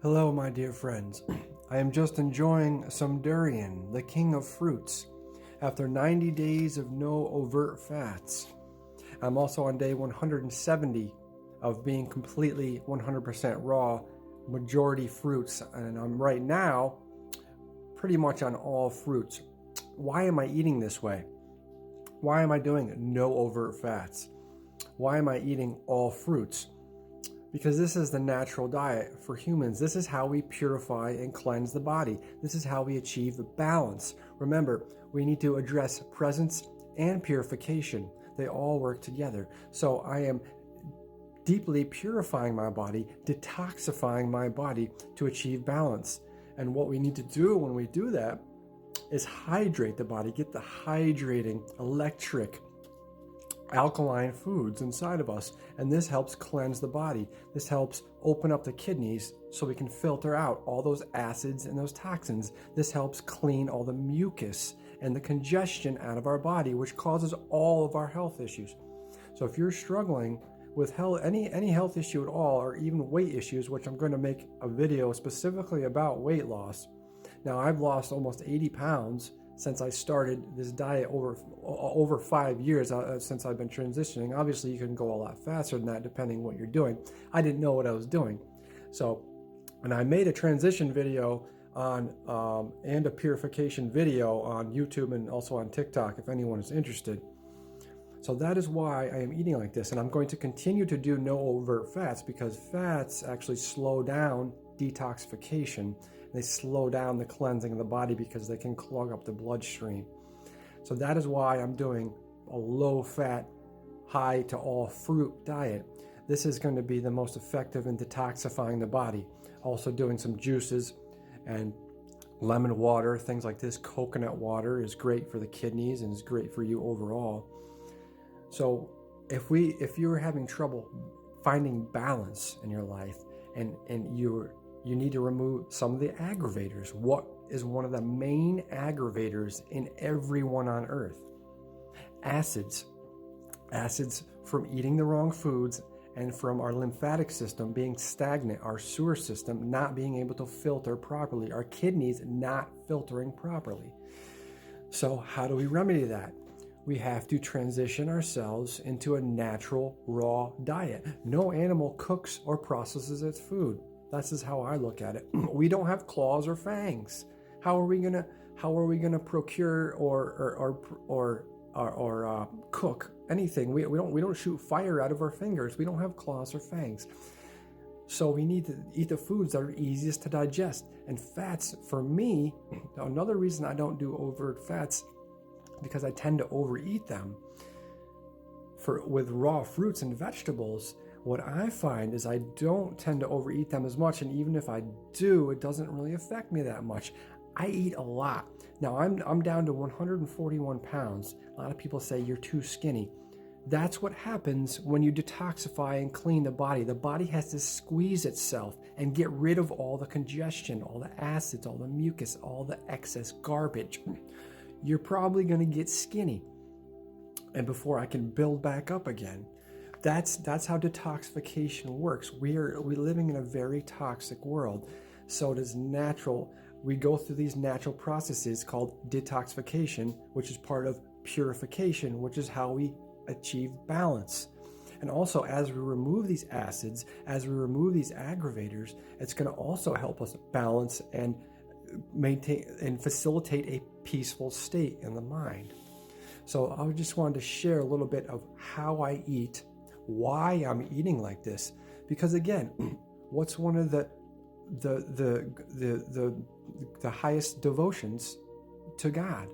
Hello, my dear friends. I am just enjoying some durian, the king of fruits, after 90 days of no overt fats. I'm also on day 170 of being completely 100% raw, majority fruits, and I'm right now pretty much on all fruits. Why am I eating this way? Why am I doing no overt fats? Why am I eating all fruits? Because this is the natural diet for humans. This is how we purify and cleanse the body. This is how we achieve balance. Remember, we need to address presence and purification. They all work together. So I am deeply purifying my body, detoxifying my body to achieve balance. And what we need to do when we do that is hydrate the body, get the hydrating, electric, alkaline foods inside of us, and this helps cleanse the body. This helps open up the kidneys so we can filter out all those acids and those toxins. This helps clean all the mucus and the congestion out of our body, which causes all of our health issues. So if you're struggling with any health issue at all, or even weight issues, which I'm going to make a video specifically about weight loss. Now, I've lost almost 80 pounds since I started this diet over 5 years since I've been transitioning. Obviously, you can go a lot faster than that depending what you're doing. I didn't know what I was doing. So, and I made a transition video on and a purification video on YouTube and also on TikTok if anyone is interested. So that is why I am eating like this, and I'm going to continue to do no overt fats because fats actually slow down detoxification. They slow down the cleansing of the body because they can clog up the bloodstream. So that is why I'm doing a low-fat, high to all fruit diet. This is going to be the most effective in detoxifying the body. Also doing some juices and lemon water, things like this. Coconut water is great for the kidneys and is great for you overall. So if you're having trouble finding balance in your life and you need to remove some of the aggravators. What is one of the main aggravators in everyone on earth? Acids. Acids from eating the wrong foods and from our lymphatic system being stagnant, our sewer system not being able to filter properly, our kidneys not filtering properly. So how do we remedy that? We have to transition ourselves into a natural raw diet. No animal cooks or processes its food. That's just how I look at it. We don't have claws or fangs. How are we gonna procure or cook anything? We don't shoot fire out of our fingers. We don't have claws or fangs. So we need to eat the foods that are easiest to digest. And fats, for me, another reason I don't do overt fats, because I tend to overeat them. With raw fruits and vegetables, what I find is I don't tend to overeat them as much, and even if I do, it doesn't really affect me that much. I eat a lot. Now I'm down to 141 pounds. A lot of people say you're too skinny. That's what happens when you detoxify and clean the body. The body has to squeeze itself and get rid of all the congestion, all the acids, all the mucus, all the excess garbage. You're probably going to get skinny, and before I can build back up again. That's how detoxification works. We're living in a very toxic world, so it is natural. We go through these natural processes called detoxification, which is part of purification, which is how we achieve balance. And also, as we remove these acids, as we remove these aggravators, it's going to also help us balance and maintain and facilitate a peaceful state in the mind. So I just wanted to share a little bit of how I eat, why I'm eating like this, because again, what's one of the highest devotions to God?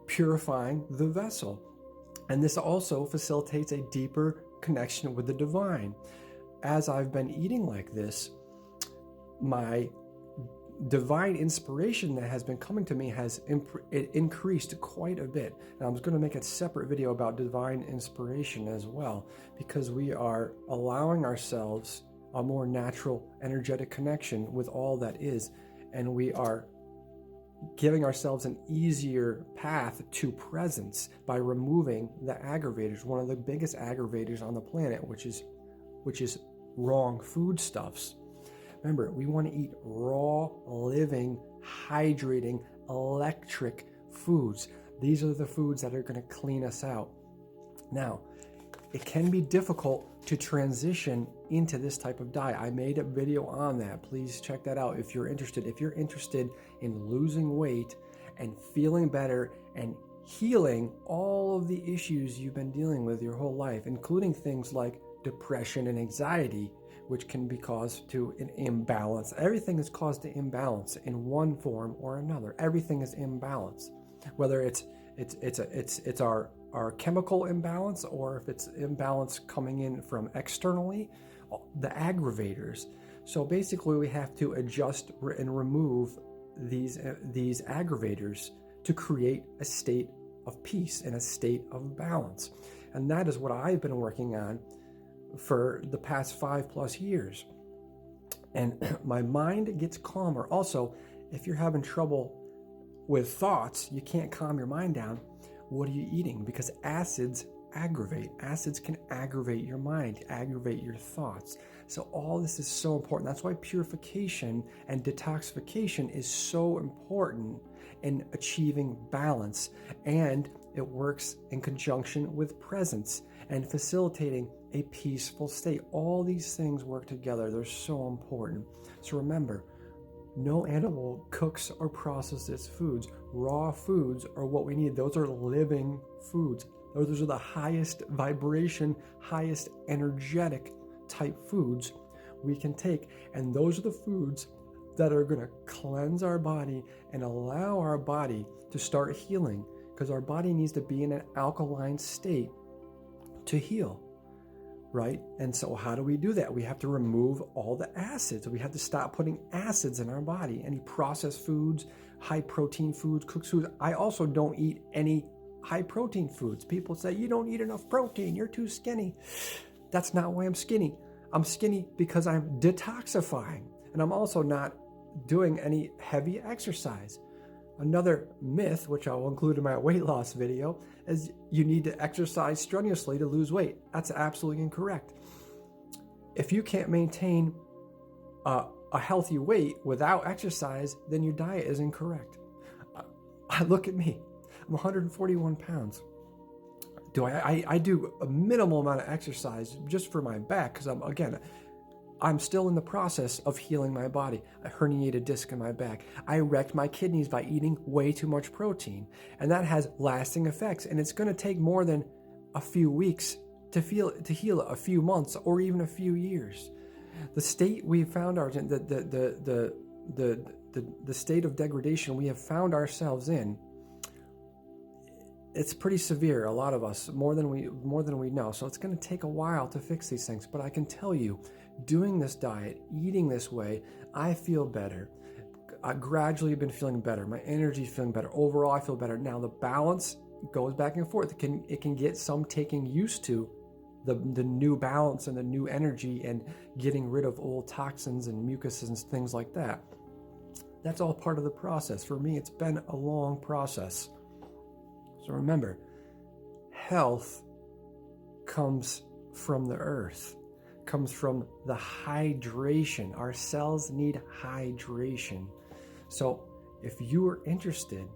Purifying the vessel. And this also facilitates a deeper connection with the divine. As I've been eating like this, my divine inspiration that has been coming to me has increased quite a bit. And I was going to make a separate video about divine inspiration as well, because we are allowing ourselves a more natural, energetic connection with all that is, and we are giving ourselves an easier path to presence by removing the aggravators, one of the biggest aggravators on the planet, which is wrong foodstuffs. Remember, we want to eat raw, living, hydrating, electric foods. These are the foods that are going to clean us out. Now, it can be difficult to transition into this type of diet. I made a video on that. Please check that out if you're interested. If you're interested in losing weight and feeling better and healing all of the issues you've been dealing with your whole life, including things like depression and anxiety, which can be caused to an imbalance. Everything is caused to imbalance in one form or another. Everything is imbalance, whether it's our chemical imbalance, or if it's imbalance coming in from externally, the aggravators. So basically, we have to adjust and remove these aggravators to create a state of peace and a state of balance. And that is what I've been working on for the past 5+ years. And my mind gets calmer. Also, if you're having trouble with thoughts, you can't calm your mind down, what are you eating? Because acids aggravate. Acids can aggravate your mind, aggravate your thoughts. So all this is so important. That's why purification and detoxification is so important in achieving balance. And it works in conjunction with presence and facilitating a peaceful state. All these things work together. They're so important. So remember, no animal cooks or processes foods. Raw foods are what we need. Those are living foods. Those are the highest vibration, highest energetic type foods we can take. And those are the foods that are going to cleanse our body and allow our body to start healing, because our body needs to be in an alkaline state to heal. Right? And so how do we do that? We have to remove all the acids. We have to stop putting acids in our body. Any processed foods, high protein foods, cooked foods. I also don't eat any high protein foods. People say, you don't eat enough protein, you're too skinny. That's not why I'm skinny. I'm skinny because I'm detoxifying. And I'm also not doing any heavy exercise. Another myth, which I will include in my weight loss video, is you need to exercise strenuously to lose weight. That's absolutely incorrect. If you can't maintain a healthy weight without exercise, then your diet is incorrect. Look at me. I'm 141 pounds. I do a minimal amount of exercise just for my back, because I'm still in the process of healing my body. I herniated disc in my back. I wrecked my kidneys by eating way too much protein. And that has lasting effects. And it's going to take more than a few weeks to heal a few months or even a few years. The state we found the state of degradation we have found ourselves in, it's pretty severe. A lot of us, more than we know. So it's going to take a while to fix these things. But I can tell you, doing this diet, eating this way, I feel better. I gradually been feeling better. My energy is feeling better. Overall, I feel better. Now the balance goes back and forth. It can get some taking used to the new balance and the new energy and getting rid of old toxins and mucuses and things like that. That's all part of the process. For me, it's been a long process. So remember, health comes from the earth, comes from the hydration. Our cells need hydration. So if you are interested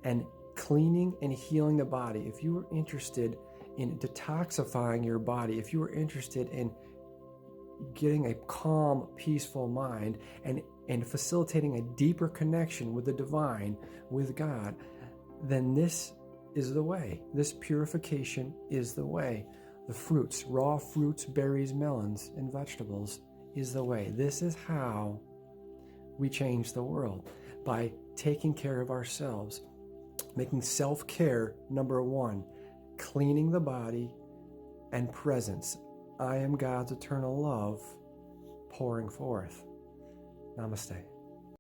in cleaning and healing the body, if you are interested in detoxifying your body, if you are interested in getting a calm, peaceful mind and facilitating a deeper connection with the divine, with God, then this is the way. This purification is the way. The fruits, raw fruits, berries, melons, and vegetables is the way. This is how we change the world, by taking care of ourselves, making self-care number one, cleaning the body, and presence. I am God's eternal love pouring forth. Namaste.